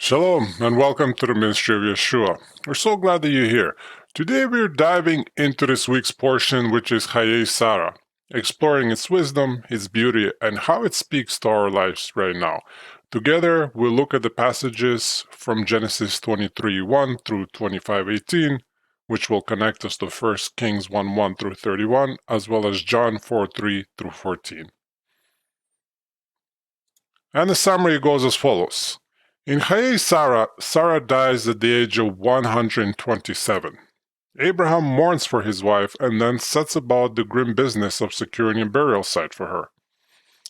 Shalom, and welcome to the Ministry of Yeshua. We're so glad that you're here. Today we're diving into this week's portion, which is Chayei Sarah, exploring its wisdom, its beauty, and how it speaks to our lives right now. Together, we'll look at the passages from Genesis 23:1 through 25:18, which will connect us to 1 Kings 1:1 through 31, as well as John 4:3 through 14. And the summary goes as follows. In Chayei Sarah, Sarah dies at the age of 127. Abraham mourns for his wife and then sets about the grim business of securing a burial site for her.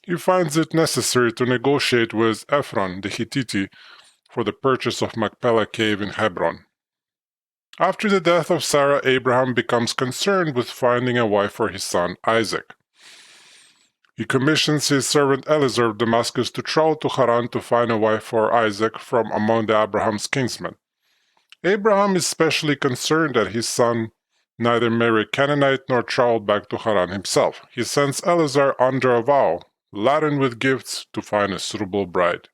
He finds it necessary to negotiate with Ephron the Hittite for the purchase of Machpelah cave in Hebron. After the death of Sarah, Abraham becomes concerned with finding a wife for his son Isaac. He commissions his servant Eliezer of Damascus to travel to Haran to find a wife for Isaac from among the Abraham's kinsmen. Abraham is especially concerned that his son neither marry a Canaanite nor travel back to Haran himself. He sends Eliezer under a vow, laden with gifts, to find a suitable bride.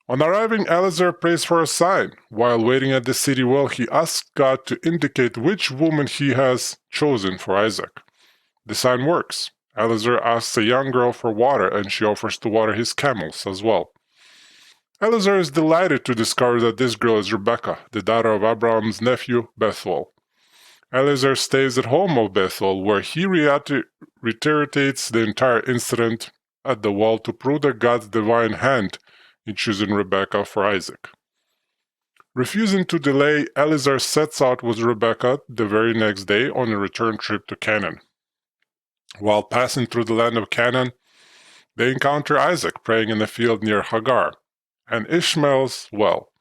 On arriving, Eliezer prays for a sign. While waiting at the city well, he asks God to indicate which woman he has chosen for Isaac. The sign works. Eliezer asks a young girl for water, and she offers to water his camels as well. Eliezer is delighted to discover that this girl is Rebekah, the daughter of Abraham's nephew, Bethuel. Eliezer stays at home of Bethuel, where he reiterates the entire incident at the well to prove that God's divine hand in choosing Rebekah for Isaac. Refusing to delay, Eliezer sets out with Rebekah the very next day on a return trip to Canaan. While passing through the land of Canaan, they encounter Isaac praying in a field near Hagar, and Ishmael's well.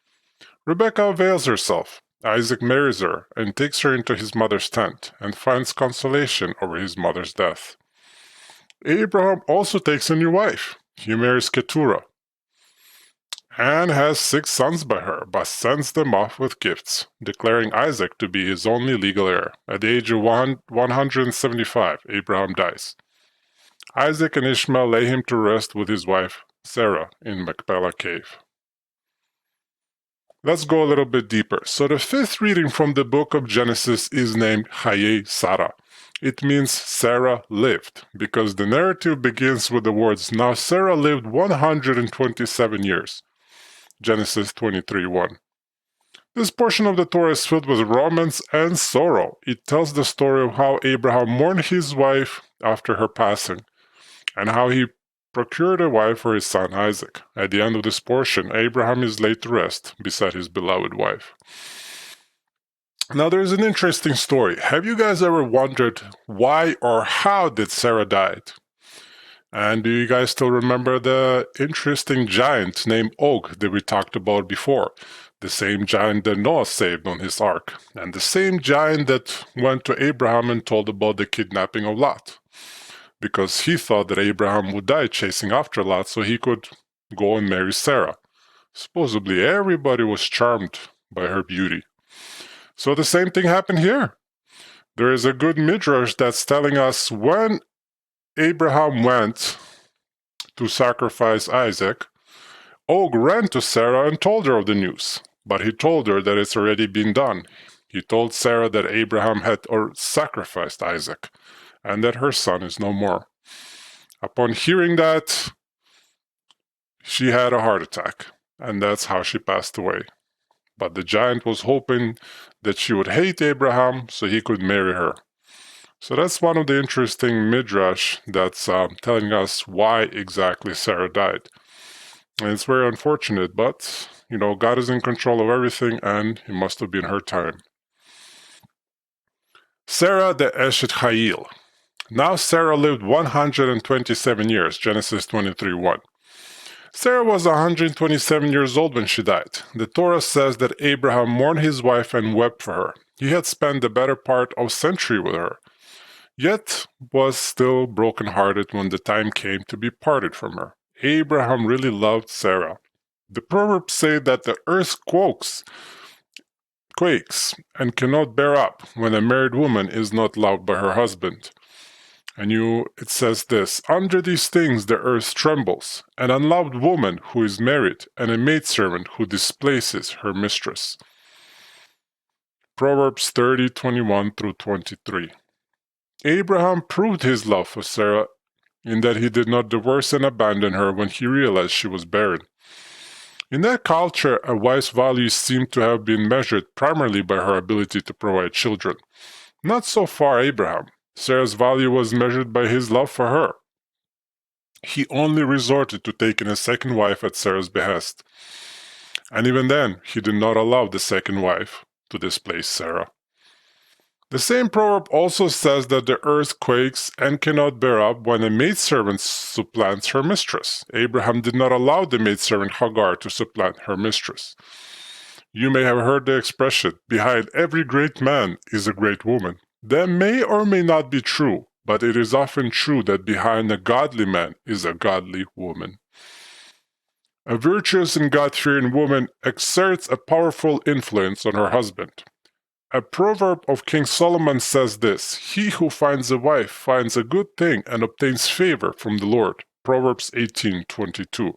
Rebekah avails herself. Isaac marries her and takes her into his mother's tent and finds consolation over his mother's death. Abraham also takes a new wife. He marries Keturah and has 6 sons by her, but sends them off with gifts, declaring Isaac to be his only legal heir. At the age of 175, Abraham dies. Isaac and Ishmael lay him to rest with his wife Sarah in Machpelah cave. Let's go a little bit deeper. So the 5th reading from the book of Genesis is named Chayei Sarah. It means Sarah lived, because the narrative begins with the words, "Now Sarah lived 127 years." Genesis 23:1. This portion of the Torah is filled with romance and sorrow. It tells the story of how Abraham mourned his wife after her passing, and how he procured a wife for his son Isaac. At the end of this portion, Abraham is laid to rest beside his beloved wife. Now there's an interesting story. Have you guys ever wondered why or how did Sarah die? And do you guys still remember the interesting giant named Og that we talked about before? The same giant that Noah saved on his ark, and the same giant that went to Abraham and told about the kidnapping of Lot, because he thought that Abraham would die chasing after Lot so he could go and marry Sarah. Supposedly everybody was charmed by her beauty. So the same thing happened here. There is a good midrash that's telling us when Abraham went to sacrifice Isaac, Og ran to Sarah and told her of the news, but he told her that it's already been done. He told Sarah that Abraham had sacrificed Isaac, and that her son is no more. Upon hearing that, she had a heart attack, and that's how she passed away. But the giant was hoping that she would hate Abraham so he could marry her. So that's one of the interesting midrash that's telling us why exactly Sarah died. And it's very unfortunate, but, God is in control of everything, and it must have been her time. Sarah the Eshet Chayil. Now Sarah lived 127 years, Genesis 23:1. Sarah was 127 years old when she died. The Torah says that Abraham mourned his wife and wept for her. He had spent the better part of a century with her, yet was still broken-hearted when the time came to be parted from her. Abraham really loved Sarah. The Proverbs say that the earth quakes and cannot bear up when a married woman is not loved by her husband. It says this, under these things the earth trembles, an unloved woman who is married, and a maidservant who displaces her mistress. Proverbs 30:21-23. Abraham proved his love for Sarah in that he did not divorce and abandon her when he realized she was barren. In that culture, a wife's value seemed to have been measured primarily by her ability to provide children. Not so far Abraham. Sarah's value was measured by his love for her. He only resorted to taking a second wife at Sarah's behest. And even then, he did not allow the second wife to displace Sarah. The same proverb also says that the earth quakes and cannot bear up when a maidservant supplants her mistress. Abraham did not allow the maidservant Hagar to supplant her mistress. You may have heard the expression, behind every great man is a great woman. That may or may not be true, but it is often true that behind a godly man is a godly woman. A virtuous and God-fearing woman exerts a powerful influence on her husband. A proverb of King Solomon says this, he who finds a wife finds a good thing and obtains favor from the Lord. Proverbs 18:22.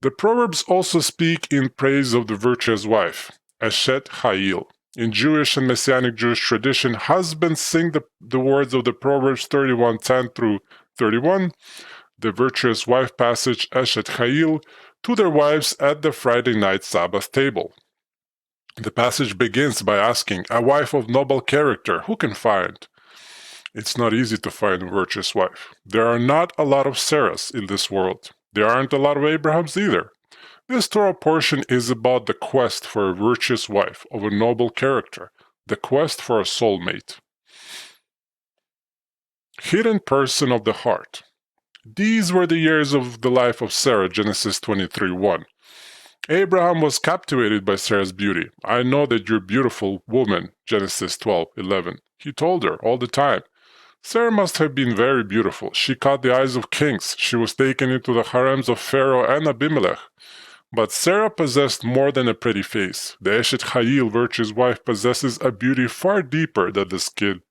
The Proverbs also speak in praise of the virtuous wife, Eshet Chayil. In Jewish and Messianic Jewish tradition, husbands sing the words of the Proverbs 31:10-31, the virtuous wife passage, Eshet Chayil, to their wives at the Friday night Sabbath table. The passage begins by asking, a wife of noble character, who can find? It's not easy to find a virtuous wife. There are not a lot of Sarahs in this world. There aren't a lot of Abrahams either. This Torah portion is about the quest for a virtuous wife of a noble character, the quest for a soulmate. Hidden person of the heart. These were the years of the life of Sarah, Genesis 23:1. Abraham was captivated by Sarah's beauty. I know that you're beautiful woman, Genesis 12:11. He told her all the time. Sarah must have been very beautiful. She caught the eyes of kings. She was taken into the harems of Pharaoh and Abimelech. But Sarah possessed more than a pretty face. The Eshet Chayil, virtuous wife, possesses a beauty far deeper than the skin.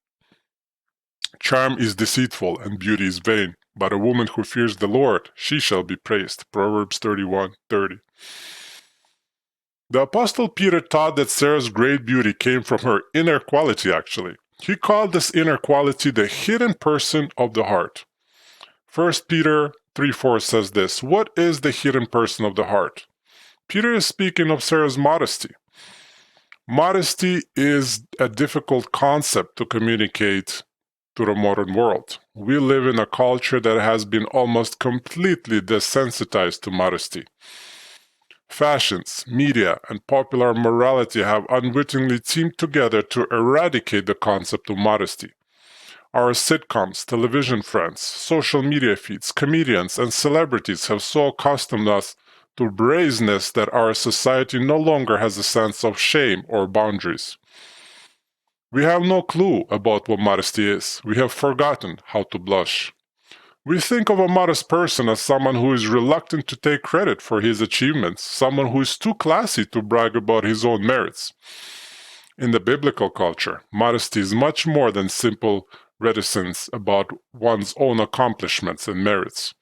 Charm is deceitful and beauty is vain, but a woman who fears the Lord, she shall be praised. Proverbs 31:30. The Apostle Peter taught that Sarah's great beauty came from her inner quality, actually. He called this inner quality the hidden person of the heart. 1 Peter 3:4 says this, what is the hidden person of the heart? Peter is speaking of Sarah's modesty. Modesty is a difficult concept to communicate to the modern world. We live in a culture that has been almost completely desensitized to modesty. Fashions, media, and popular morality have unwittingly teamed together to eradicate the concept of modesty. Our sitcoms, television friends, social media feeds, comedians, and celebrities have so accustomed us to brazenness that our society no longer has a sense of shame or boundaries. We have no clue about what modesty is. We have forgotten how to blush. We think of a modest person as someone who is reluctant to take credit for his achievements, someone who is too classy to brag about his own merits. In the biblical culture, modesty is much more than simple reticence about one's own accomplishments and merits.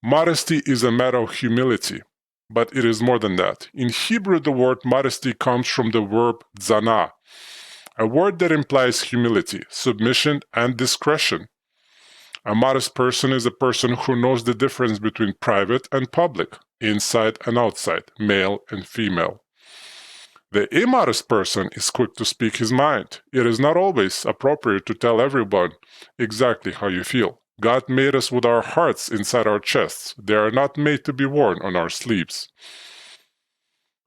Modesty is a matter of humility, but it is more than that. In Hebrew, the word modesty comes from the verb tzana, a word that implies humility, submission, and discretion. A modest person is a person who knows the difference between private and public, inside and outside, male and female. The immodest person is quick to speak his mind. It is not always appropriate to tell everyone exactly how you feel. God made us with our hearts inside our chests. They are not made to be worn on our sleeves.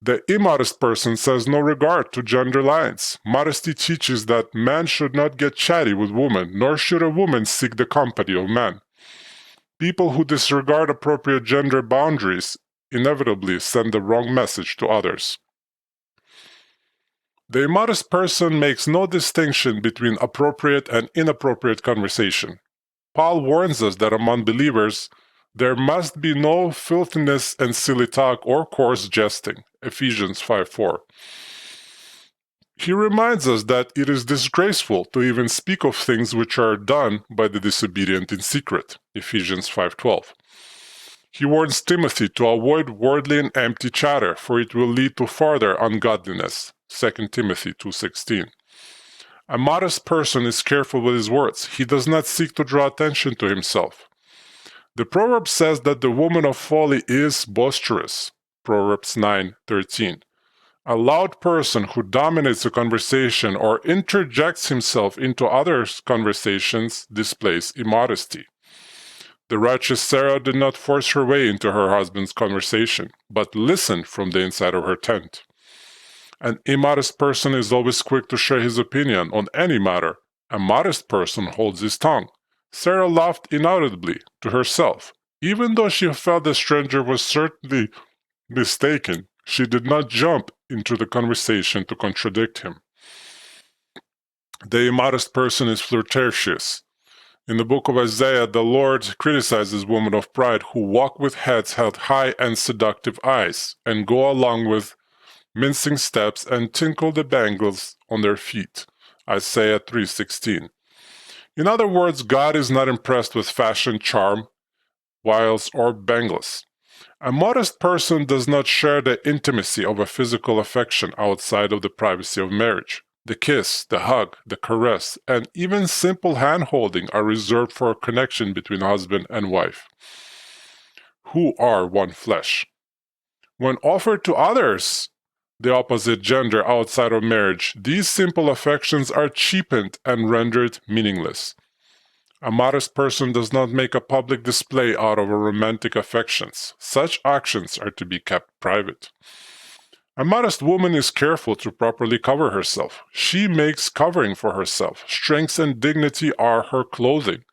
The immodest person says no regard to gender lines. Modesty teaches that man should not get chatty with woman, nor should a woman seek the company of man. People who disregard appropriate gender boundaries inevitably send the wrong message to others. The immodest person makes no distinction between appropriate and inappropriate conversation. Paul warns us that among believers, there must be no filthiness and silly talk or coarse jesting. Ephesians 5:4. He reminds us that it is disgraceful to even speak of things which are done by the disobedient in secret. Ephesians 5:12. He warns Timothy to avoid worldly and empty chatter, for it will lead to further ungodliness. 2 Timothy 2:16. A modest person is careful with his words. He does not seek to draw attention to himself. The proverb says that the woman of folly is boisterous. Proverbs 9:13. A loud person who dominates a conversation or interjects himself into others' conversations displays immodesty. The righteous Sarah did not force her way into her husband's conversation, but listened from the inside of her tent. An immodest person is always quick to share his opinion on any matter. A modest person holds his tongue. Sarah laughed inaudibly to herself. Even though she felt the stranger was certainly mistaken, she did not jump into the conversation to contradict him. The immodest person is flirtatious. In the book of Isaiah, the Lord criticizes women of pride who walk with heads held high and seductive eyes, and go along with mincing steps and tinkle the bangles on their feet. Isaiah 3:16. In other words, God is not impressed with fashion, charm, wiles, or bangles. A modest person does not share the intimacy of a physical affection outside of the privacy of marriage. The kiss, the hug, the caress, and even simple hand-holding are reserved for a connection between husband and wife, who are one flesh. When offered to others, the opposite gender outside of marriage, these simple affections are cheapened and rendered meaningless. A modest person does not make a public display out of romantic affections. Such actions are to be kept private. A modest woman is careful to properly cover herself. She makes covering for herself. Strength and dignity are her clothing,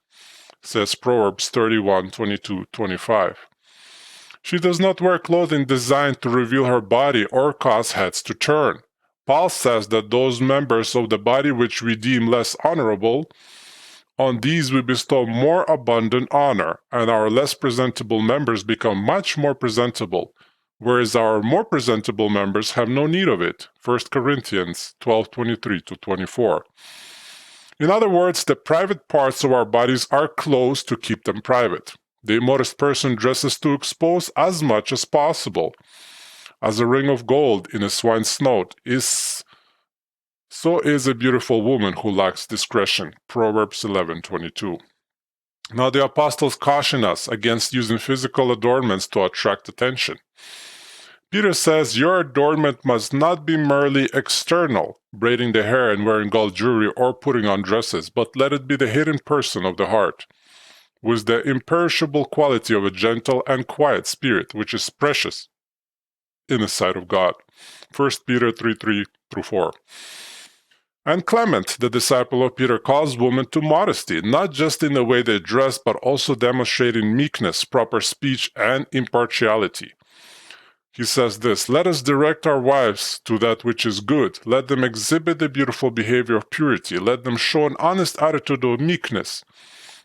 says Proverbs 31:22-25. She does not wear clothing designed to reveal her body or cause heads to turn. Paul says that those members of the body which we deem less honorable, on these we bestow more abundant honor, and our less presentable members become much more presentable, whereas our more presentable members have no need of it. 1 Corinthians 12:23-24. In other words, the private parts of our bodies are closed to keep them private. The immodest person dresses to expose as much as possible. As a ring of gold in a swine's snout so is a beautiful woman who lacks discretion. Proverbs 11:22. Now the apostles caution us against using physical adornments to attract attention. Peter says, your adornment must not be merely external, braiding the hair and wearing gold jewelry or putting on dresses, but let it be the hidden person of the heart, with the imperishable quality of a gentle and quiet spirit, which is precious in the sight of God. 1 Peter 3:3-4. And Clement, the disciple of Peter, calls women to modesty, not just in the way they dress, but also demonstrating meekness, proper speech, and impartiality. He says this, let us direct our wives to that which is good. Let them exhibit the beautiful behavior of purity. Let them show an honest attitude of meekness.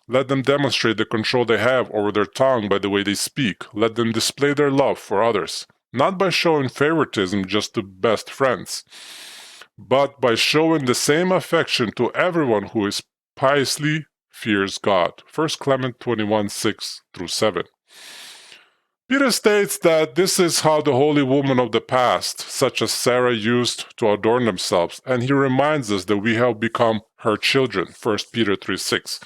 Let them demonstrate the control they have over their tongue by the way they speak. Let them display their love for others, not by showing favoritism just to best friends, but by showing the same affection to everyone who is piously fears God. 1 Clement 21:6-7. Peter states that this is how the holy women of the past, such as Sarah, used to adorn themselves, and he reminds us that we have become her children. 1 Peter 3:6.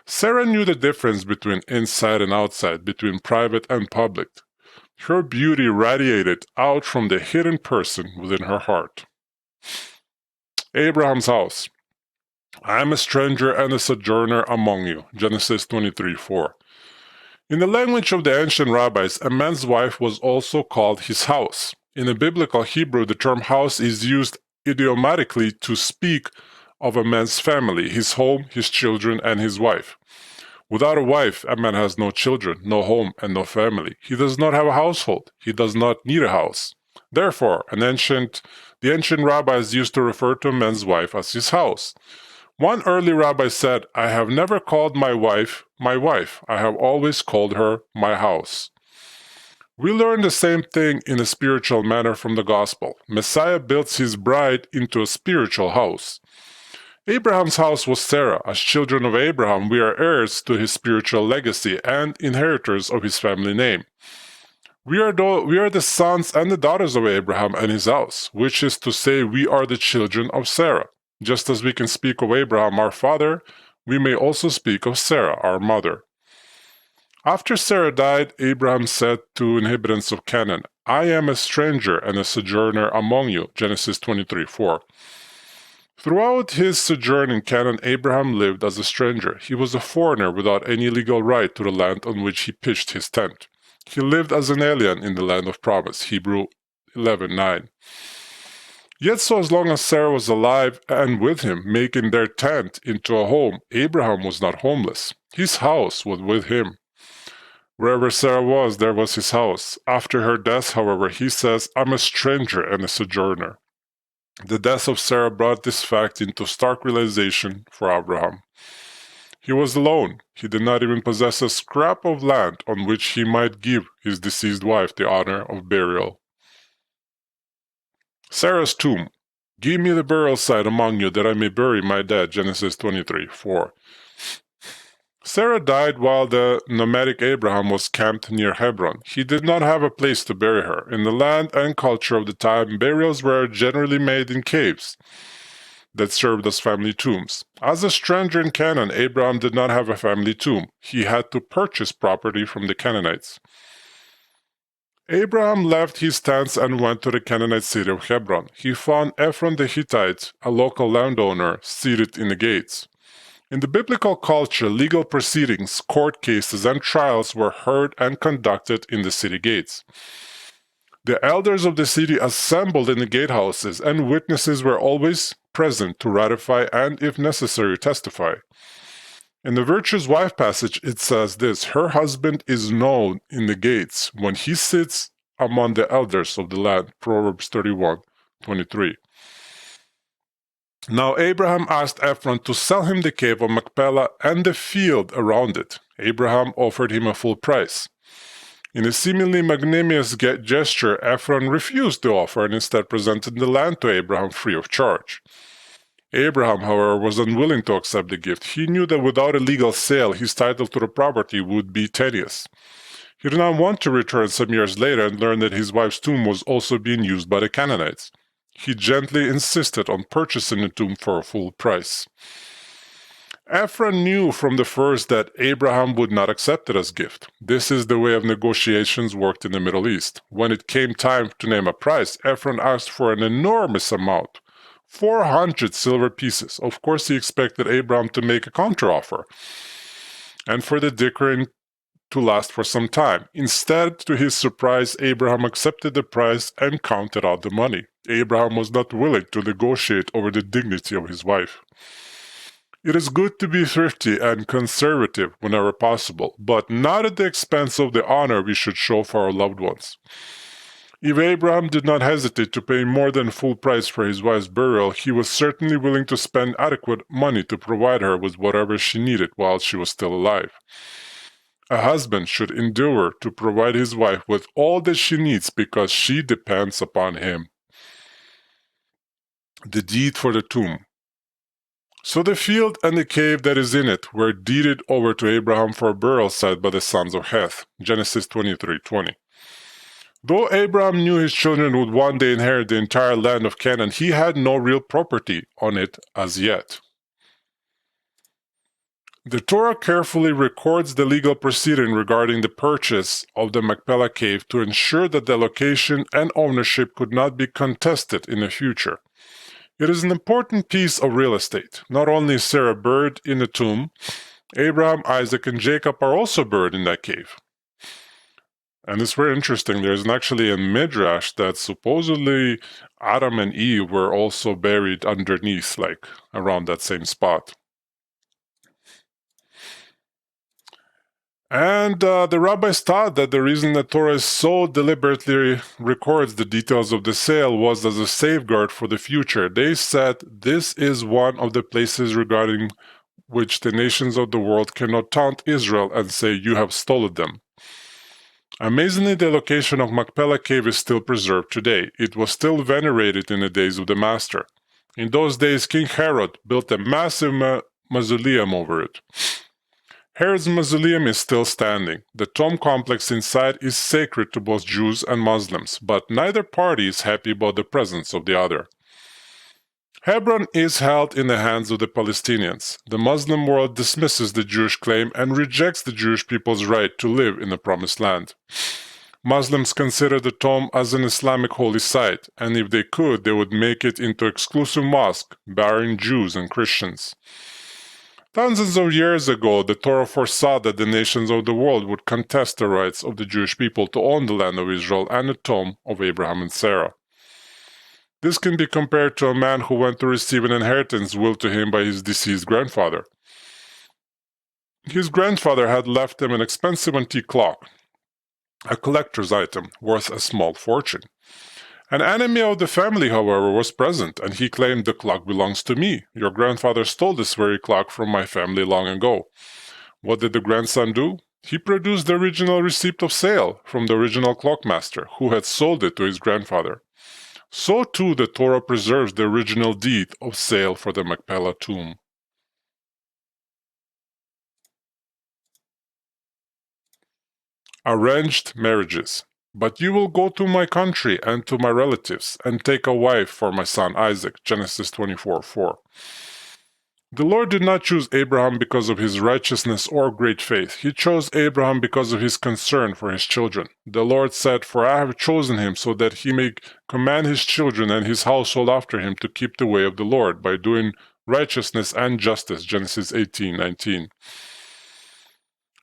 Sarah knew the difference between inside and outside, between private and public. Her beauty radiated out from the hidden person within her heart. Abraham's house. I am a stranger and a sojourner among you. Genesis 23:4. In the language of the ancient rabbis, a man's wife was also called his house. In the biblical Hebrew, the term house is used idiomatically to speak of a man's family, his home, his children, and his wife. Without a wife, a man has no children, no home, and no family. He does not have a household. He does not need a house. Therefore, the ancient rabbis used to refer to a man's wife as his house. One early rabbi said, I have never called my wife, my wife. I have always called her my house. We learn the same thing in a spiritual manner from the gospel. Messiah builds his bride into a spiritual house. Abraham's house was Sarah. As children of Abraham, we are heirs to his spiritual legacy and inheritors of his family name. We are the sons and the daughters of Abraham and his house, which is to say we are the children of Sarah. Just as we can speak of Abraham, our father, we may also speak of Sarah, our mother. After Sarah died, Abraham said to inhabitants of Canaan, I am a stranger and a sojourner among you, Genesis 23:4. Throughout his sojourn in Canaan, Abraham lived as a stranger. He was a foreigner without any legal right to the land on which he pitched his tent. He lived as an alien in the land of promise, Hebrew 11:9. Yet so as long as Sarah was alive and with him, making their tent into a home, Abraham was not homeless. His house was with him. Wherever Sarah was, there was his house. After her death, however, he says, I'm a stranger and a sojourner. The death of Sarah brought this fact into stark realization for Abraham. He was alone. He did not even possess a scrap of land on which he might give his deceased wife the honor of burial. Sarah's tomb. Give me the burial site among you that I may bury my dead, Genesis 23:4. Sarah died while the nomadic Abraham was camped near Hebron. He did not have a place to bury her. In the land and culture of the time, burials were generally made in caves that served as family tombs. As a stranger in Canaan, Abraham did not have a family tomb. He had to purchase property from the Canaanites. Abraham left his tents and went to the Canaanite city of Hebron. He found Ephron the Hittite, a local landowner, seated in the gates. In the biblical culture, legal proceedings, court cases, and trials were heard and conducted in the city gates. The elders of the city assembled in the gatehouses, and witnesses were always present to ratify and, if necessary, testify. In the virtuous wife passage, it says this, her husband is known in the gates when he sits among the elders of the land, Proverbs 31:23. Now Abraham asked Ephron to sell him the cave of Machpelah and the field around it. Abraham offered him a full price. In a seemingly magnanimous gesture, Ephron refused the offer and instead presented the land to Abraham free of charge. Abraham, however, was unwilling to accept the gift. He knew that without a legal sale, his title to the property would be tenuous. He did not want to return some years later and learn that his wife's tomb was also being used by the Canaanites. He gently insisted on purchasing the tomb for a full price. Ephron knew from the first that Abraham would not accept it as gift. This is the way of negotiations worked in the Middle East. When it came time to name a price, Ephron asked for an enormous amount, 400 silver pieces. Of course, he expected Abraham to make a counteroffer, and for the dickering to last for some time. Instead, to his surprise, Abraham accepted the price and counted out the money. Abraham was not willing to negotiate over the dignity of his wife. It is good to be thrifty and conservative whenever possible, but not at the expense of the honor we should show for our loved ones. If Abraham did not hesitate to pay more than full price for his wife's burial, he was certainly willing to spend adequate money to provide her with whatever she needed while she was still alive. A husband should endeavor to provide his wife with all that she needs because she depends upon him. The deed for the tomb. So the field and the cave that is in it were deeded over to Abraham for a burial site by the sons of Heth. Genesis 23:20. Though Abraham knew his children would one day inherit the entire land of Canaan, he had no real property on it as yet. The Torah carefully records the legal proceeding regarding the purchase of the Machpelah cave to ensure that the location and ownership could not be contested in the future. It is an important piece of real estate. Not only is Sarah buried in the tomb, Abraham, Isaac, and Jacob are also buried in that cave. And it's very interesting. There's actually a midrash that supposedly Adam and Eve were also buried underneath, like around that same spot. And the rabbis thought that the reason the Torah so deliberately records the details of the sale was as a safeguard for the future. They said this is one of the places regarding which the nations of the world cannot taunt Israel and say, you have stolen them. Amazingly, the location of Machpelah Cave is still preserved today. It was still venerated in the days of the Master. In those days, King Herod built a massive mausoleum over it. Herod's mausoleum is still standing. The tomb complex inside is sacred to both Jews and Muslims, but neither party is happy about the presence of the other. Hebron is held in the hands of the Palestinians. The Muslim world dismisses the Jewish claim and rejects the Jewish people's right to live in the Promised Land. Muslims consider the tomb as an Islamic holy site, and if they could, they would make it into an exclusive mosque, barring Jews and Christians. Thousands of years ago, the Torah foresaw that the nations of the world would contest the rights of the Jewish people to own the land of Israel and the tomb of Abraham and Sarah. This can be compared to a man who went to receive an inheritance willed to him by his deceased grandfather. His grandfather had left him an expensive antique clock, a collector's item worth a small fortune. An enemy of the family, however, was present, and he claimed, "The clock belongs to me. Your grandfather stole this very clock from my family long ago." What did the grandson do? He produced the original receipt of sale from the original clockmaster, who had sold it to his grandfather. So too the Torah preserves the original deed of sale for the Machpelah tomb. Arranged marriages. But you will go to my country and to my relatives, and take a wife for my son Isaac. Genesis 24:4. The Lord did not choose Abraham because of his righteousness or great faith. He chose Abraham because of his concern for his children. The Lord said, "For I have chosen him so that he may command his children and his household after him to keep the way of the Lord by doing righteousness and justice." Genesis 18:19.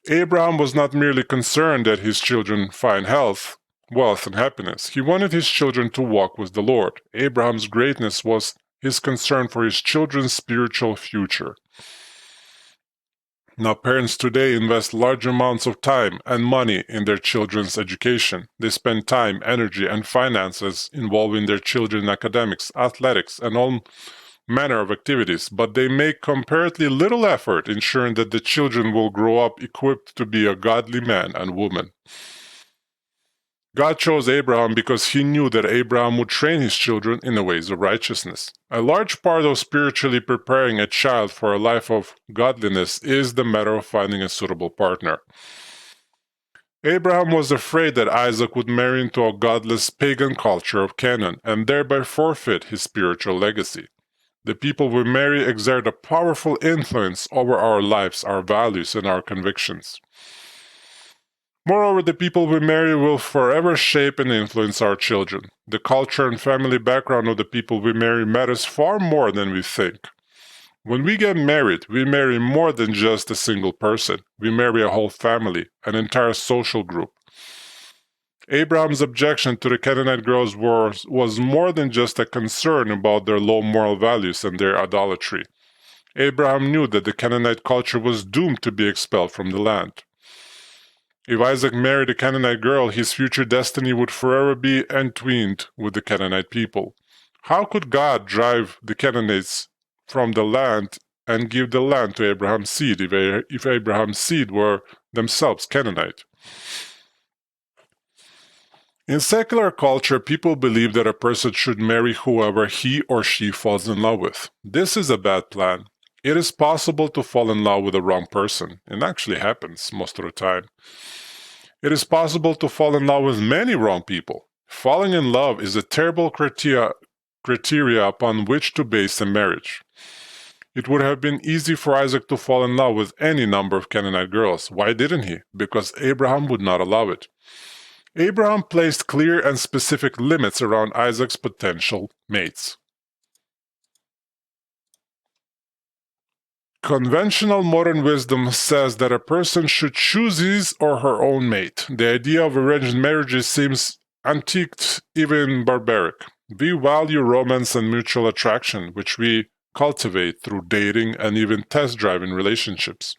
Abraham was not merely concerned that his children find health, wealth, and happiness. He wanted his children to walk with the Lord. Abraham's greatness was his concern for his children's spiritual future. Now, parents today invest large amounts of time and money in their children's education. They spend time, energy, and finances involving their children in academics, athletics, and all manner of activities, but they make comparatively little effort ensuring that the children will grow up equipped to be a godly man and woman. God chose Abraham because he knew that Abraham would train his children in the ways of righteousness. A large part of spiritually preparing a child for a life of godliness is the matter of finding a suitable partner. Abraham was afraid that Isaac would marry into a godless pagan culture of Canaan and thereby forfeit his spiritual legacy. The people we marry exert a powerful influence over our lives, our values, and our convictions. Moreover, the people we marry will forever shape and influence our children. The culture and family background of the people we marry matters far more than we think. When we get married, we marry more than just a single person. We marry a whole family, an entire social group. Abraham's objection to the Canaanite girls was more than just a concern about their low moral values and their idolatry. Abraham knew that the Canaanite culture was doomed to be expelled from the land. If Isaac married a Canaanite girl, his future destiny would forever be entwined with the Canaanite people. How could God drive the Canaanites from the land and give the land to Abraham's seed if Abraham's seed were themselves Canaanite? In secular culture, people believe that a person should marry whoever he or she falls in love with. This is a bad plan. It is possible to fall in love with the wrong person. It actually happens most of the time. It is possible to fall in love with many wrong people. Falling in love is a terrible criteria upon which to base a marriage. It would have been easy for Isaac to fall in love with any number of Canaanite girls. Why didn't he? Because Abraham would not allow it. Abraham placed clear and specific limits around Isaac's potential mates. Conventional modern wisdom says that a person should choose his or her own mate. The idea of arranged marriages seems antique, even barbaric. We value romance and mutual attraction, which we cultivate through dating and even test driving relationships.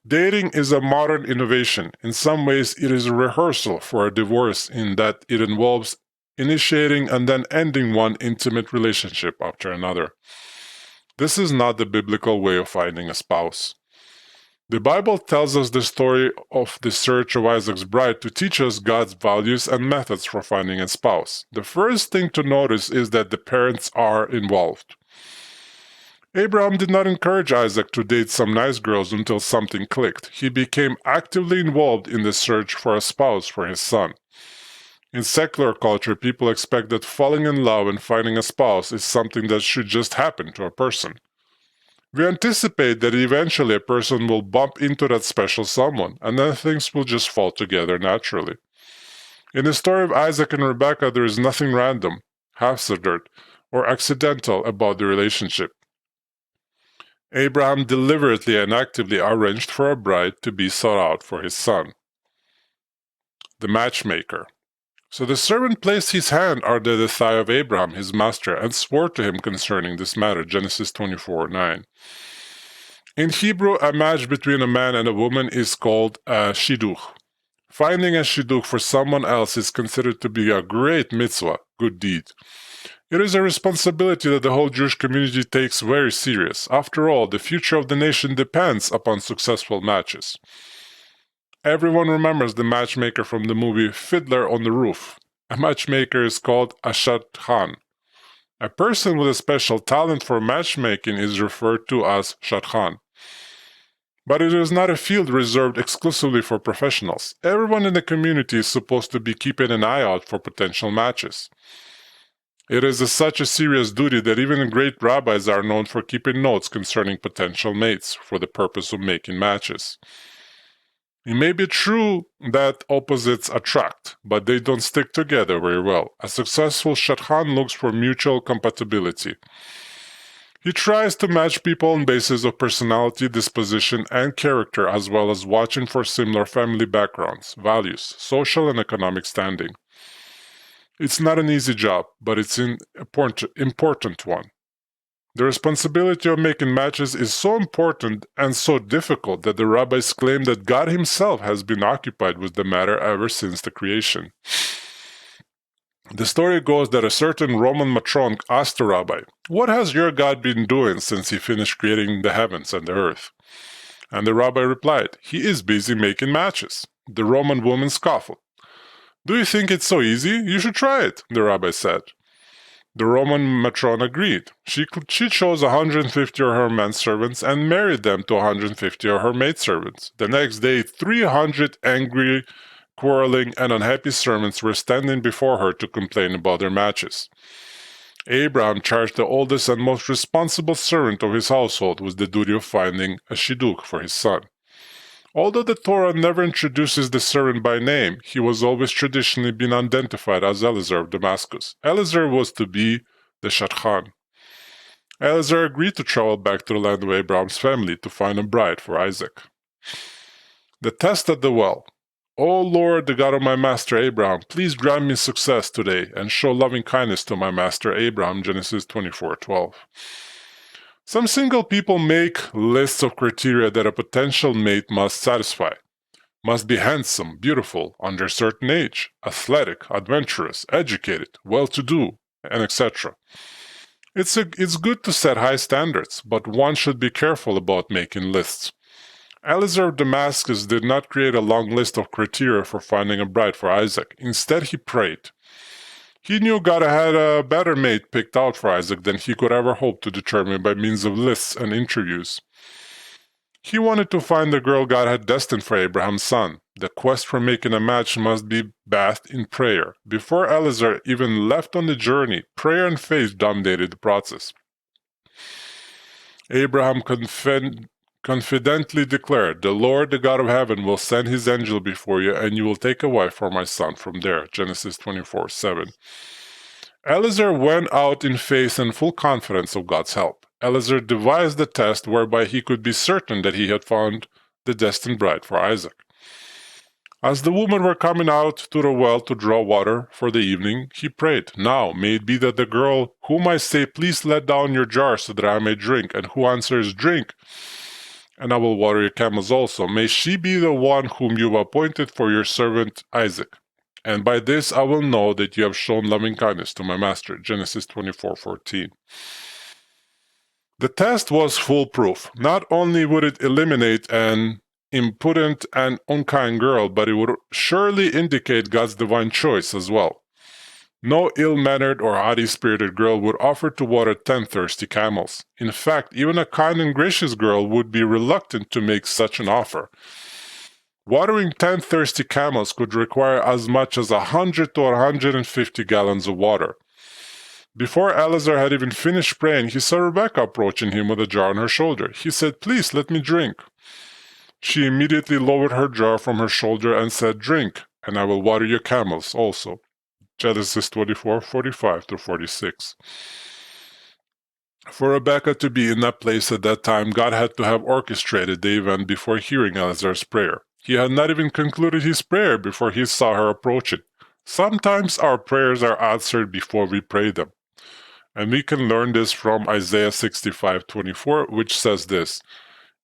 Dating is a modern innovation. In some ways, it is a rehearsal for a divorce in that it involves initiating and then ending one intimate relationship after another. This is not the biblical way of finding a spouse. The Bible tells us the story of the search of Isaac's bride to teach us God's values and methods for finding a spouse. The first thing to notice is that the parents are involved. Abraham did not encourage Isaac to date some nice girls until something clicked. He became actively involved in the search for a spouse for his son. In secular culture, people expect that falling in love and finding a spouse is something that should just happen to a person. We anticipate that eventually a person will bump into that special someone, and then things will just fall together naturally. In the story of Isaac and Rebekah, there is nothing random, haphazard, or accidental about the relationship. Abraham deliberately and actively arranged for a bride to be sought out for his son. The matchmaker. So the servant placed his hand under the thigh of Abraham, his master, and swore to him concerning this matter. Genesis 24:9. In Hebrew, a match between a man and a woman is called a shidduch. Finding a shidduch for someone else is considered to be a great mitzvah, good deed. It is a responsibility that the whole Jewish community takes very serious. After all, the future of the nation depends upon successful matches. Everyone remembers the matchmaker from the movie Fiddler on the Roof. A matchmaker is called a shadchan. A person with a special talent for matchmaking is referred to as shadchan. But it is not a field reserved exclusively for professionals. Everyone in the community is supposed to be keeping an eye out for potential matches. It is such a serious duty that even great rabbis are known for keeping notes concerning potential mates for the purpose of making matches. It may be true that opposites attract, but they don't stick together very well. A successful shadchan looks for mutual compatibility. He tries to match people on basis of personality, disposition, and character, as well as watching for similar family backgrounds, values, social and economic standing. It's not an easy job, but it's an important one. The responsibility of making matches is so important and so difficult that the rabbis claim that God himself has been occupied with the matter ever since the creation. The story goes that a certain Roman matron asked the rabbi, "What has your God been doing since he finished creating the heavens and the earth?" And the rabbi replied, "He is busy making matches." The Roman woman scoffed. "Do you think it's so easy? You should try it," the rabbi said. The Roman matron agreed. She chose 150 of her manservants and married them to 150 of her maidservants. The next day, 300 angry, quarreling, and unhappy servants were standing before her to complain about their matches. Abraham charged the oldest and most responsible servant of his household with the duty of finding a shidduch for his son. Although the Torah never introduces the servant by name, he was always traditionally been identified as Eliezer of Damascus. Eliezer was to be the shadchan. Eliezer agreed to travel back to the land of Abraham's family to find a bride for Isaac. The test at the well. "O Lord, the God of my master Abraham, please grant me success today and show loving kindness to my master Abraham." Genesis 24:12. Some single people make lists of criteria that a potential mate must satisfy. Must be handsome, beautiful, under a certain age, athletic, adventurous, educated, well-to-do, and etc. It's good to set high standards, but one should be careful about making lists. Eliezer of Damascus did not create a long list of criteria for finding a bride for Isaac. Instead, he prayed. He knew God had a better mate picked out for Isaac than he could ever hope to determine by means of lists and interviews. He wanted to find the girl God had destined for Abraham's son. The quest for making a match must be bathed in prayer. Before Eliezer even left on the journey, prayer and faith dominated the process. Abraham confidently declared, "The Lord, the God of heaven, will send his angel before you, and you will take a wife for my son from there." Genesis 24:7. Eliezer went out in faith and full confidence of God's help. Eliezer devised the test whereby he could be certain that he had found the destined bride for Isaac. As the women were coming out to the well to draw water for the evening, he prayed, "Now may it be that the girl whom I say, 'Please let down your jar so that I may drink,' and who answers, 'Drink, and I will water your camels also,' may she be the one whom you have appointed for your servant Isaac. And by this I will know that you have shown loving kindness to my master." Genesis 24:14. The test was foolproof. Not only would it eliminate an impudent and unkind girl, but it would surely indicate God's divine choice as well. No ill-mannered or haughty-spirited girl would offer to water 10 thirsty camels. In fact, even a kind and gracious girl would be reluctant to make such an offer. Watering 10 thirsty camels could require as much as 100 to 150 gallons of water. Before Eliezer had even finished praying, he saw Rebekah approaching him with a jar on her shoulder. He said, "Please, let me drink." She immediately lowered her jar from her shoulder and said, "Drink, and I will water your camels also." Genesis 24:45-46. For Rebekah to be in that place at that time, God had to have orchestrated the event before hearing Eliezer's prayer. He had not even concluded his prayer before he saw her approaching. Sometimes our prayers are answered before we pray them. And we can learn this from Isaiah 65:24, which says this,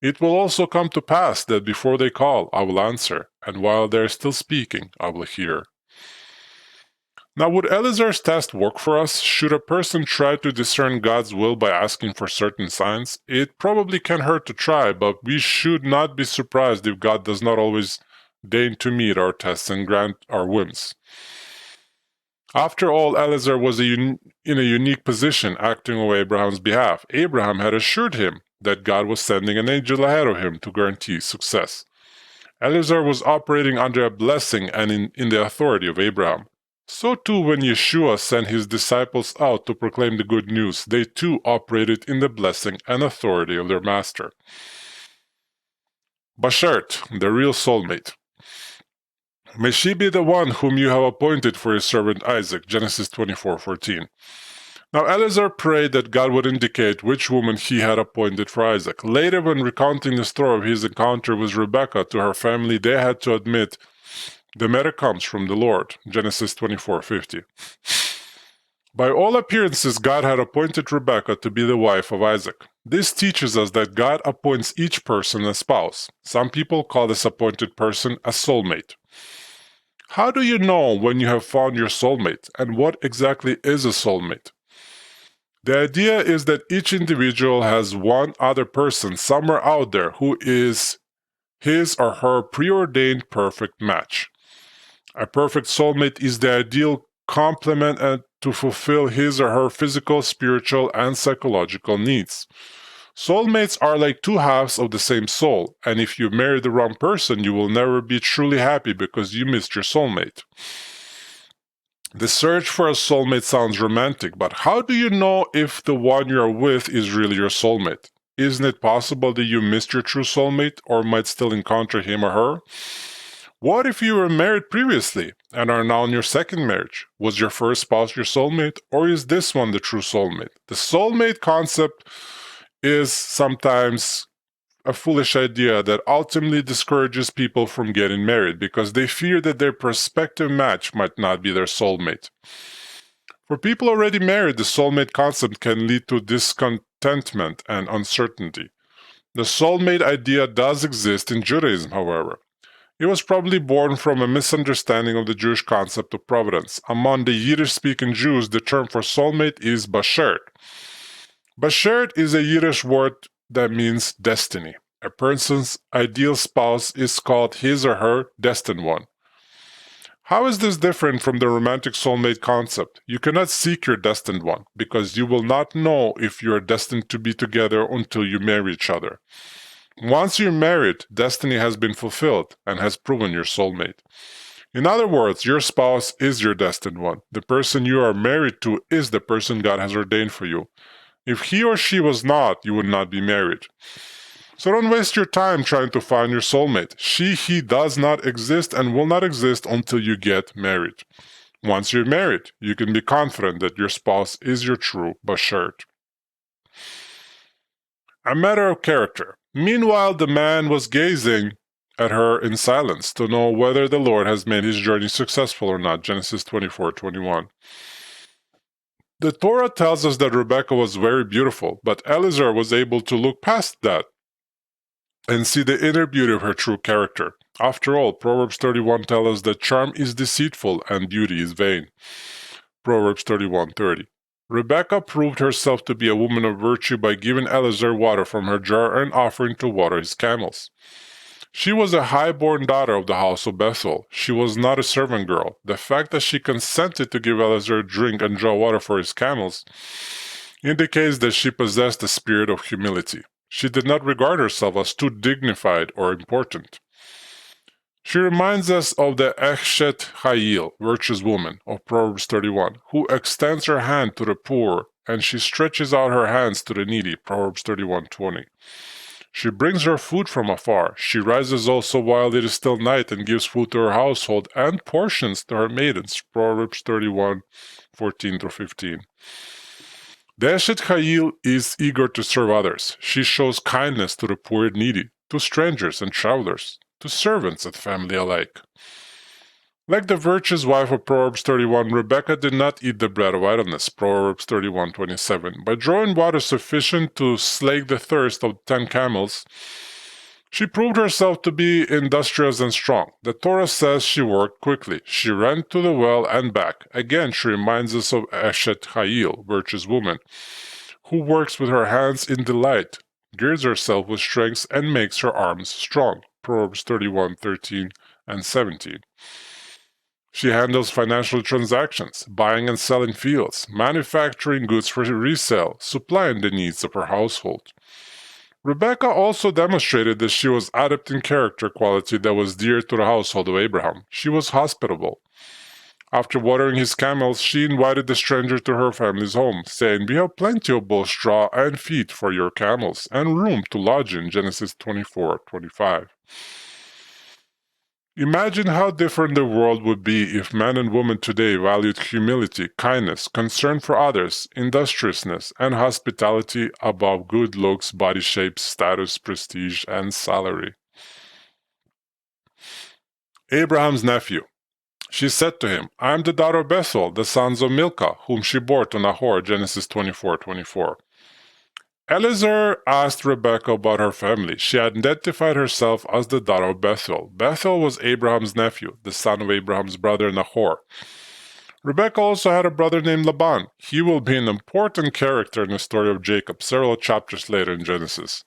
"It will also come to pass that before they call, I will answer, and while they are still speaking, I will hear." Now, would Eliezer's test work for us? Should a person try to discern God's will by asking for certain signs? It probably can hurt to try, but we should not be surprised if God does not always deign to meet our tests and grant our whims. After all, Eliezer was in a unique position, acting on Abraham's behalf. Abraham had assured him that God was sending an angel ahead of him to guarantee success. Eliezer was operating under a blessing and in the authority of Abraham. So too, when Yeshua sent his disciples out to proclaim the good news, they too operated in the blessing and authority of their master. Bashert, the real soulmate. May she be the one whom you have appointed for your servant Isaac, Genesis 24:14. Now Eliezer prayed that God would indicate which woman he had appointed for Isaac. Later, when recounting the story of his encounter with Rebekah to her family, they had to admit, "The matter comes from the Lord," Genesis 24:50. By all appearances, God had appointed Rebekah to be the wife of Isaac. This teaches us that God appoints each person a spouse. Some people call this appointed person a soulmate. How do you know when you have found your soulmate, and what exactly is a soulmate? The idea is that each individual has one other person somewhere out there who is his or her preordained perfect match. A perfect soulmate is the ideal complement to fulfill his or her physical, spiritual, and psychological needs. Soulmates are like two halves of the same soul, and if you marry the wrong person, you will never be truly happy because you missed your soulmate. The search for a soulmate sounds romantic, but how do you know if the one you're with is really your soulmate? Isn't it possible that you missed your true soulmate or might still encounter him or her? What if you were married previously and are now in your second marriage? Was your first spouse your soulmate, or is this one the true soulmate? The soulmate concept is sometimes a foolish idea that ultimately discourages people from getting married because they fear that their prospective match might not be their soulmate. For people already married, the soulmate concept can lead to discontentment and uncertainty. The soulmate idea does exist in Judaism, however. It was probably born from a misunderstanding of the Jewish concept of providence. Among the Yiddish-speaking Jews, the term for soulmate is bashert. Bashert is a Yiddish word that means destiny. A person's ideal spouse is called his or her destined one. How is this different from the romantic soulmate concept? You cannot seek your destined one, because you will not know if you are destined to be together until you marry each other. Once you're married, destiny has been fulfilled and has proven your soulmate. In other words, your spouse is your destined one. The person you are married to is the person God has ordained for you. If he or she was not, you would not be married. So don't waste your time trying to find your soulmate. He does not exist and will not exist until you get married. Once you're married, you can be confident that your spouse is your true bashert. A matter of character. Meanwhile, the man was gazing at her in silence to know whether the Lord has made his journey successful or not. Genesis 24:21. The Torah tells us that Rebekah was very beautiful, but Eliezer was able to look past that and see the inner beauty of her true character. After all, Proverbs 31 tells us that charm is deceitful and beauty is vain. Proverbs 31:30. Rebekah proved herself to be a woman of virtue by giving Eliezer water from her jar and offering to water his camels. She was a high-born daughter of the house of Bethel. She was not a servant girl. The fact that she consented to give Eliezer a drink and draw water for his camels indicates that she possessed the spirit of humility. She did not regard herself as too dignified or important. She reminds us of the Eshet Chayil, virtuous woman, of Proverbs 31, who extends her hand to the poor, and she stretches out her hands to the needy, Proverbs 31:20. She brings her food from afar. She rises also while it is still night and gives food to her household and portions to her maidens, Proverbs 31:14-15. The Eshet Chayil is eager to serve others. She shows kindness to the poor and needy, to strangers and travelers, to servants and family alike. Like the virtuous wife of Proverbs 31, Rebekah did not eat the bread of idleness, Proverbs 31:27. By drawing water sufficient to slake the thirst of 10 camels, she proved herself to be industrious and strong. The Torah says she worked quickly. She ran to the well and back. Again, she reminds us of Eshet Chayil, virtuous woman, who works with her hands in delight, girds herself with strength, and makes her arms strong, Proverbs 31:13 and 17. She handles financial transactions, buying and selling fields, manufacturing goods for resale, supplying the needs of her household. Rebekah also demonstrated that she was adept in character quality that was dear to the household of Abraham. She was hospitable. After watering his camels, she invited the stranger to her family's home, saying, "We have plenty of both straw and feed for your camels, and room to lodge in," Genesis 24:25. Imagine how different the world would be if men and women today valued humility, kindness, concern for others, industriousness, and hospitality above good looks, body shape, status, prestige, and salary. Abraham's nephew. She said to him, "I am the daughter of Bethuel, the sons of Milcah, whom she bore to Nahor," Genesis 24:24. Eliezer asked Rebekah about her family. She identified herself as the daughter of Bethuel. Bethuel was Abraham's nephew, the son of Abraham's brother Nahor. Rebekah also had a brother named Laban. He will be an important character in the story of Jacob, several chapters later in Genesis.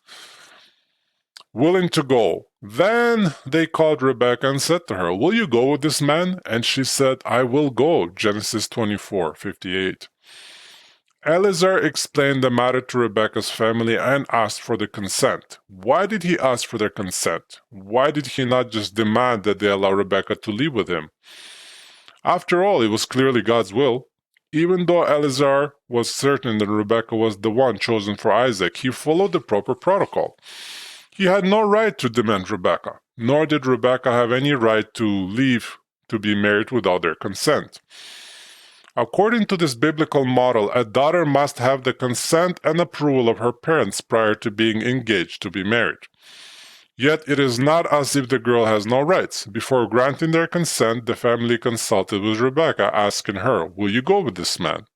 Willing to go. Then they called Rebekah and said to her, "Will you go with this man?" And she said, "I will go," Genesis 24:58. Eliezer explained the matter to Rebekah's family and asked for the consent. Why did he ask for their consent? Why did he not just demand that they allow Rebekah to live with him? After all, it was clearly God's will. Even though Eliezer was certain that Rebekah was the one chosen for Isaac, he followed the proper protocol. He had no right to demand Rebekah, nor did Rebekah have any right to leave to be married without their consent. According to this biblical model, a daughter must have the consent and approval of her parents prior to being engaged to be married. Yet it is not as if the girl has no rights. Before granting their consent, the family consulted with Rebekah, asking her, "Will you go with this man?"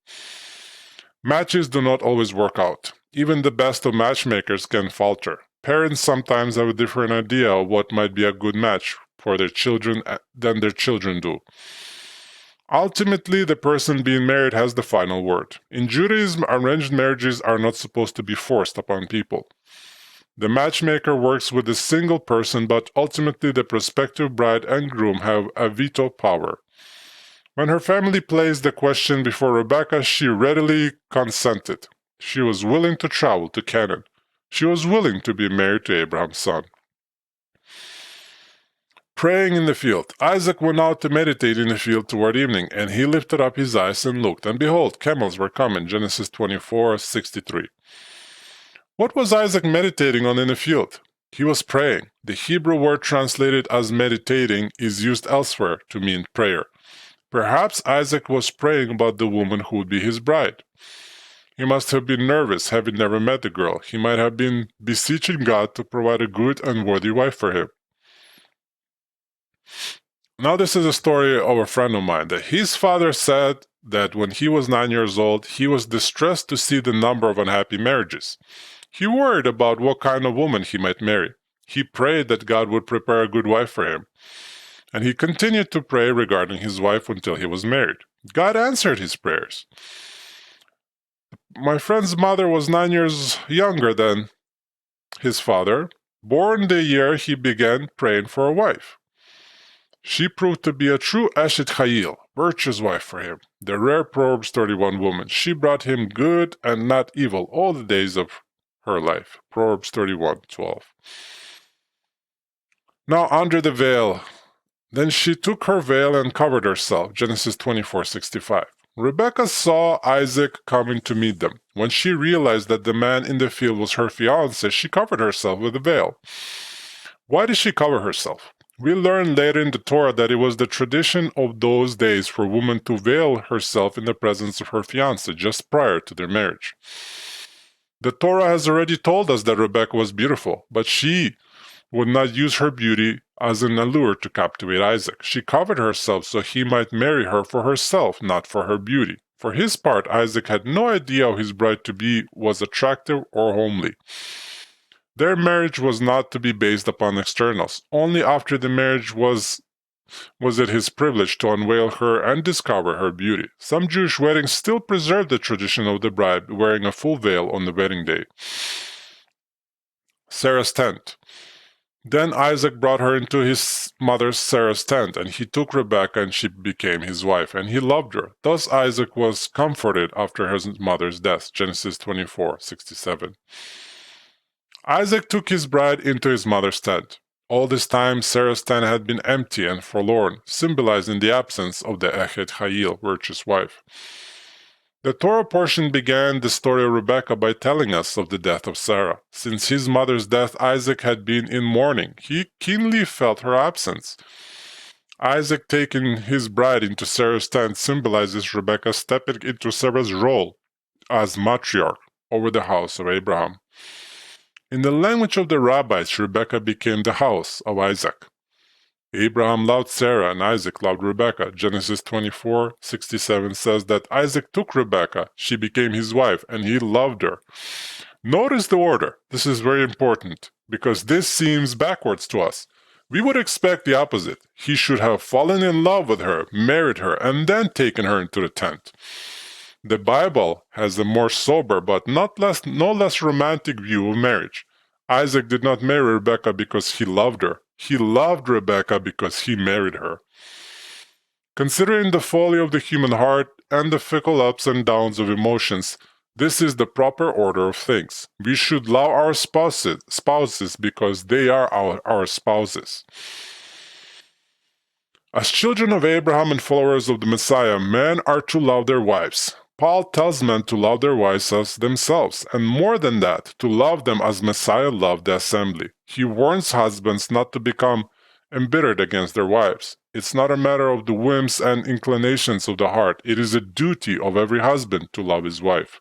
Matches do not always work out. Even the best of matchmakers can falter. Parents sometimes have a different idea of what might be a good match for their children than their children do. Ultimately, the person being married has the final word. In Judaism, arranged marriages are not supposed to be forced upon people. The matchmaker works with a single person, but ultimately the prospective bride and groom have a veto power. When her family placed the question before Rebekah, she readily consented. She was willing to travel to Canaan. She was willing to be married to Abraham's son. Praying in the field. Isaac went out to meditate in the field toward evening, and he lifted up his eyes and looked, and behold, camels were coming. Genesis 24:63. What was Isaac meditating on in the field? He was praying. The Hebrew word translated as meditating is used elsewhere to mean prayer. Perhaps Isaac was praying about the woman who would be his bride. He must have been nervous, having never met the girl. He might have been beseeching God to provide a good and worthy wife for him. Now this is a story of a friend of mine, that his father said that when he was 9 years old, he was distressed to see the number of unhappy marriages. He worried about what kind of woman he might marry. He prayed that God would prepare a good wife for him. And he continued to pray regarding his wife until he was married. God answered his prayers. My friend's mother was 9 years younger than his father, born the year he began praying for a wife. She proved to be a true Eshet Chayil, virtuous wife for him, the rare Proverbs 31 woman. She brought him good and not evil all the days of her life. Proverbs 31:12. Now under the veil. Then she took her veil and covered herself. Genesis 24:65. Rebekah saw Isaac coming to meet them. When she realized that the man in the field was her fiancé, she covered herself with a veil. Why did she cover herself? We learn later in the Torah that it was the tradition of those days for a woman to veil herself in the presence of her fiancé just prior to their marriage. The Torah has already told us that Rebekah was beautiful, but she would not use her beauty as an allure to captivate Isaac. She covered herself so he might marry her for herself, not for her beauty. For his part, Isaac had no idea how his bride-to-be was attractive or homely. Their marriage was not to be based upon externals. Only after the marriage was it his privilege to unveil her and discover her beauty. Some Jewish weddings still preserve the tradition of the bride wearing a full veil on the wedding day. Sarah's tent. Then Isaac brought her into his mother Sarah's tent, and he took Rebekah, and she became his wife, and he loved her. Thus Isaac was comforted after his mother's death. Genesis 24:67. Isaac took his bride into his mother's tent. All this time, Sarah's tent had been empty and forlorn, symbolizing the absence of the Eshet Chayil, virtuous wife. The Torah portion began the story of Rebekah by telling us of the death of Sarah. Since his mother's death, Isaac had been in mourning. He keenly felt her absence. Isaac taking his bride into Sarah's tent symbolizes Rebekah stepping into Sarah's role as matriarch over the house of Abraham. In the language of the rabbis, Rebekah became the house of Isaac. Abraham loved Sarah and Isaac loved Rebekah. Genesis 24:67 says that Isaac took Rebekah, she became his wife, and he loved her. Notice the order. This is very important because this seems backwards to us. We would expect the opposite. He should have fallen in love with her, married her, and then taken her into the tent. The Bible has a more sober but no less romantic view of marriage. Isaac did not marry Rebekah because he loved her. He loved Rebekah because he married her. Considering the folly of the human heart and the fickle ups and downs of emotions, this is the proper order of things. We should love our spouses because they are our spouses. As children of Abraham and followers of the Messiah, men are to love their wives. Paul tells men to love their wives as themselves, and more than that, to love them as Messiah loved the assembly. He warns husbands not to become embittered against their wives. It's not a matter of the whims and inclinations of the heart. It is a duty of every husband to love his wife.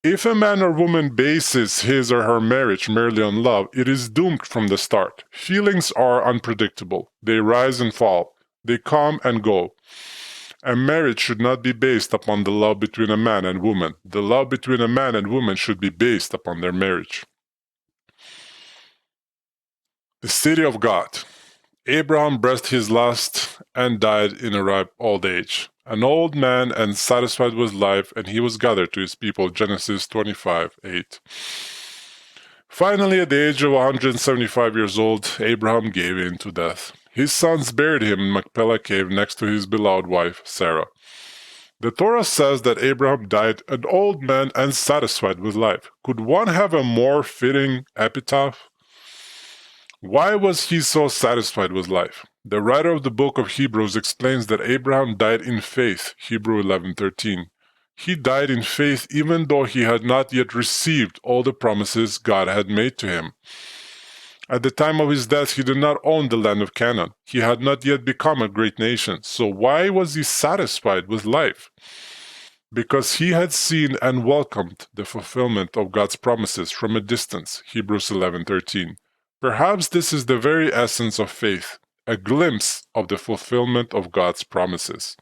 If a man or woman bases his or her marriage merely on love, it is doomed from the start. Feelings are unpredictable. They rise and fall. They come and go. A marriage should not be based upon the love between a man and woman. The love between a man and woman should be based upon their marriage. The city of God. Abraham breathed his last and died in a ripe old age, an old man and satisfied with life, and he was gathered to his people. Genesis 25:8. Finally, at the age of 175 years old, Abraham gave in to death. His sons buried him in Machpelah cave next to his beloved wife, Sarah. The Torah says that Abraham died an old man and satisfied with life. Could one have a more fitting epitaph? Why was he so satisfied with life? The writer of the book of Hebrews explains that Abraham died in faith, Hebrews 11:13. He died in faith even though he had not yet received all the promises God had made to him. At the time of his death, he did not own the land of Canaan. He had not yet become a great nation. So why was he satisfied with life? Because he had seen and welcomed the fulfillment of God's promises from a distance, Hebrews 11:13. Perhaps this is the very essence of faith, a glimpse of the fulfillment of God's promises.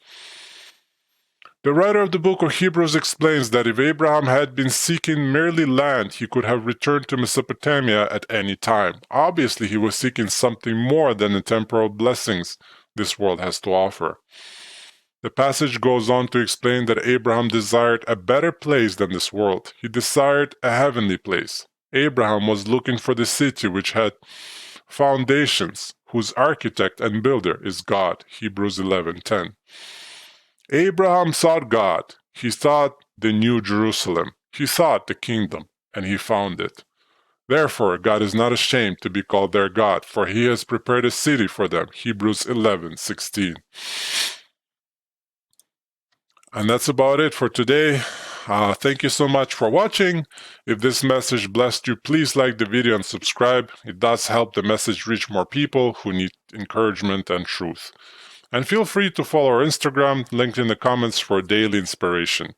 The writer of the book of Hebrews explains that if Abraham had been seeking merely land, he could have returned to Mesopotamia at any time. Obviously, he was seeking something more than the temporal blessings this world has to offer. The passage goes on to explain that Abraham desired a better place than this world. He desired a heavenly place. Abraham was looking for the city which had foundations, whose architect and builder is God. Hebrews 11:10. Abraham sought God. He sought the New Jerusalem. He sought the kingdom, and he found it. Therefore, God is not ashamed to be called their God, for he has prepared a city for them. Hebrews 11:16. And that's about it for today. Thank you so much for watching. If this message blessed you, please like the video and subscribe. It does help the message reach more people who need encouragement and truth. And feel free to follow our Instagram, linked in the comments, for daily inspiration.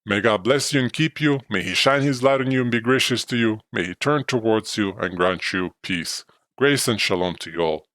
May God bless you and keep you. May He shine His light on you and be gracious to you. May He turn towards you and grant you peace. Grace and shalom to you all.